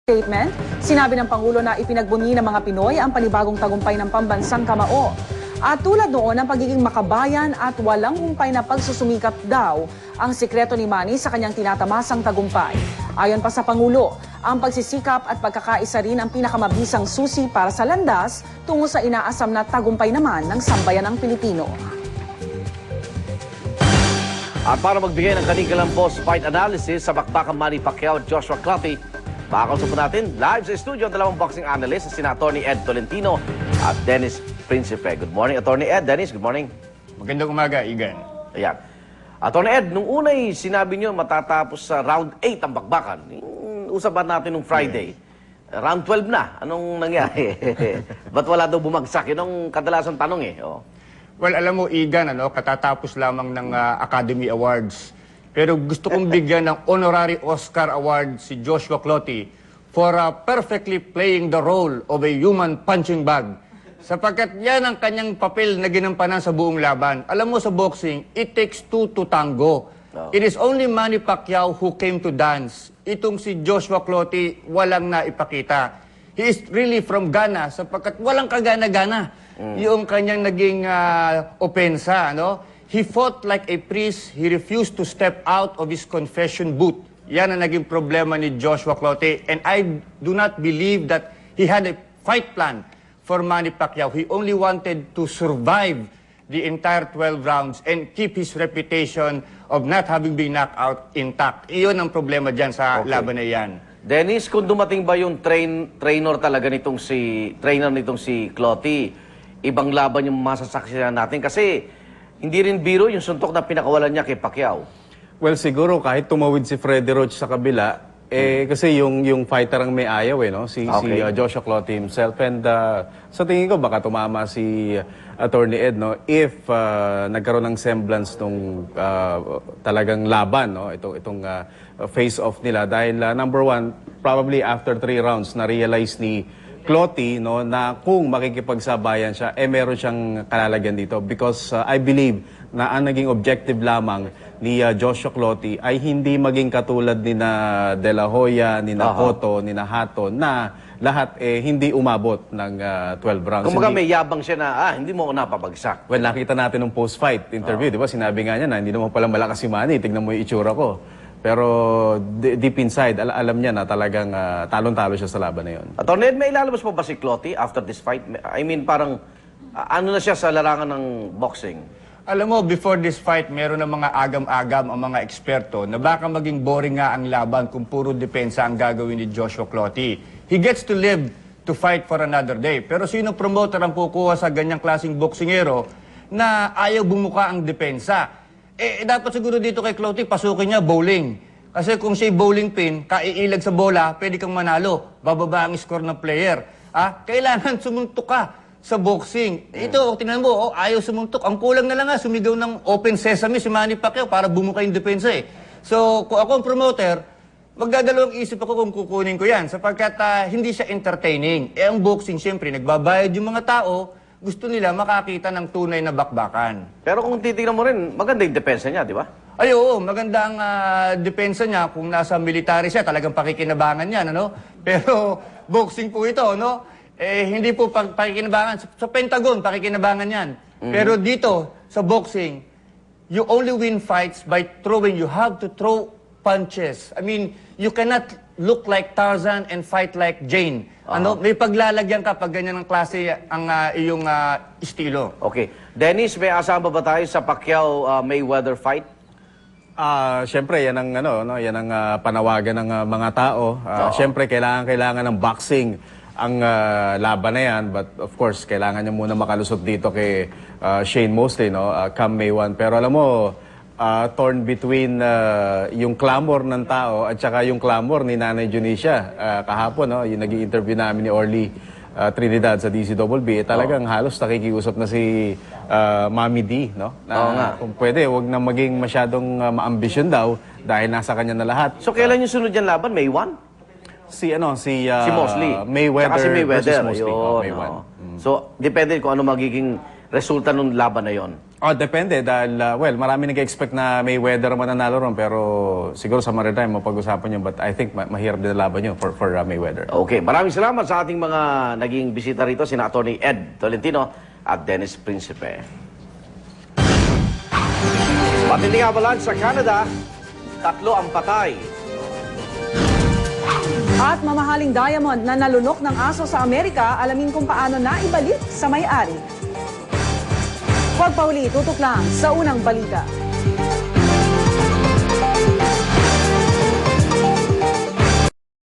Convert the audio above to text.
Statement, sinabi ng Pangulo na ipinagbunyi ng mga Pinoy ang panibagong tagumpay ng pambansang kamao. At tulad noon ng pagiging makabayan at walang humpay na pagsusumikap daw ang sikreto ni Manny sa kanyang tinatamasang tagumpay. Ayon pa sa Pangulo, ang pagsisikap at pagkakaisa rin ang pinakamabisang susi para sa landas tungo sa inaasam na tagumpay naman ng sambayanang Pilipino. At para magbigay ng kanilang post-fight analysis sa bakbakang Manny Pacquiao at Joshua Clottey, makakausap po natin live sa studio ang dalawang boxing analyst na sina Atty. Ed Tolentino at Dennis Principe. Good morning, Atty. Ed. Dennis, good morning. Magandang umaga, Igan. Ayan. Atty. Ed, nung unay sinabi nyo matatapos sa round 8 ang bakbakan, usapan natin nung Friday. Round 12 na. Anong nangyari? Ba't wala daw bumagsak? Yun ang kadalasan tanong eh. Oh. Well, alam mo, Igan, katatapos lamang ng Academy Awards. Pero gusto kong bigyan ng honorary Oscar Award si Joshua Clottey for perfectly playing the role of a human punching bag. Sapagkat yan ang kanyang papel na ginampanan sa buong laban. Alam mo sa boxing, it takes two to tango. Oh. It is only Manny Pacquiao who came to dance. Itong si Joshua Clottey, walang naipakita. He is really from Ghana sapagkat walang kagana-gana. Yung kanyang naging opensa, He fought like a priest. He refused to step out of his confession booth. Yan ang naging problema ni Joshua Clottey. And I do not believe that he had a fight plan for Manny Pacquiao. He only wanted to survive the entire 12 rounds and keep his reputation of not having been knocked out intact. Iyon ang problema dyan sa laban na yan. Dennis, kung dumating ba yung trainer talaga nitong si Clottey, ibang laban yung masasaksihan natin kasi hindi rin biro yung suntok na pinakawalan niya kay Pacquiao. Well, siguro kahit tumawid si Freddie Roach sa kabila, kasi yung fighter ang may ayaw si Joshua Clottey himself. And sa tingin ko baka tumama si Atty. Ed, if nagkaroon ng semblance nung talagang laban, itong face-off nila. Dahil number one, probably after 3 rounds, na-realize ni Clottey na kung makikipagsabayan siya, meron siyang kalalagyan dito. Because I believe na ang naging objective lamang ni Joshua Clottey ay hindi maging katulad ni na De La Hoya, ni na Cotto, ni na Hatton, na lahat hindi umabot ng 12 rounds. Kumbaga may yabang siya na, hindi mo ako napabagsak. Well, nakita natin ng post-fight interview, di ba? Sinabi nga niya na hindi naman pala malakas si Manny, tignan mo yung itsura ko. Pero deep inside, alam niya na talagang talon-talo siya sa laban na yun. Atty. Ed, may ilalabas po ba si Clottey after this fight? I mean, parang ano na siya sa larangan ng boxing? Alam mo, before this fight, meron ng mga agam-agam ang mga eksperto na baka maging boring nga ang laban kung puro depensa ang gagawin ni Joshua Clottey. He gets to live to fight for another day. Pero sino promoter ang kukuha sa ganyang klaseng boksingero na ayaw bumuka ang depensa? Dapat siguro dito kay Clottey, pasukin niya bowling. Kasi kung siya'y bowling pin, kaiilag sa bola, pwede kang manalo. Bababa ang score ng player. Kailangan sumuntok ka sa boxing. Ito, tingnan mo, ayaw sumuntok. Ang kulang na lang sumigaw ng open sesame si Manny Pacquiao para bumuka yung depensa So, kung ako ang promoter, magdadalawang isip ako kung kukunin ko yan sapagkat hindi siya entertaining. Ang boxing, siyempre, nagbabayad yung mga tao, gusto nila makakita ng tunay na bakbakan. Pero kung titignan mo rin, maganda yung depensa niya, di ba? Ay, oo, maganda ang depensa niya. Kung nasa military siya, talagang pakikinabangan yan, Pero boxing po ito, hindi po pakikinabangan. Sa Pentagon, pakikinabangan yan. Pero dito, sa boxing, you only win fights by throwing. You have to throw punches. I mean, you cannot look like Tarzan and fight like Jane. May paglalagyan ka pag ganyan ang klase ang iyong estilo. Okay. Dennis, may asama ba tayo sa Pacquiao-Mayweather fight? Siyempre, yan ang, yan ang panawagan ng mga tao. Siyempre, kailangan ng boxing ang laban na yan. But of course, kailangan niya muna makalusot dito kay Shane Mosley, come May 1. Pero alam mo, torn between yung clamor ng tao at saka yung clamor ni Nanay Junicia kahapon, yung naging interview namin ni Orly Trinidad sa DCWB, talagang halos nakikiusap na si Mami D, na kung pwede, wag na maging masyadong maambisyon daw dahil nasa kanya na lahat. So kailan yung sunod yan laban? May 1? Si Mosley. Mayweather, si Mayweather versus Mosley. May 1. So depende kung ano magiging resulta ng laban na yon. Oh, depende dahil, marami nag-expect na Mayweather mananalo ron pero siguro sa maritime mapag-usapan yun but I think mahirap din laban yun for Mayweather. Okay, maraming salamat sa ating mga naging bisita rito, sina Atty. Ed Tolentino at Dennis Principe. Matinding avalanche sa Canada, 3 ang patay. At mamahaling diamond na nalunok ng aso sa Amerika, alamin kung paano naibalik sa may-ari. Huwag pa uli, tutok lang sa unang balita.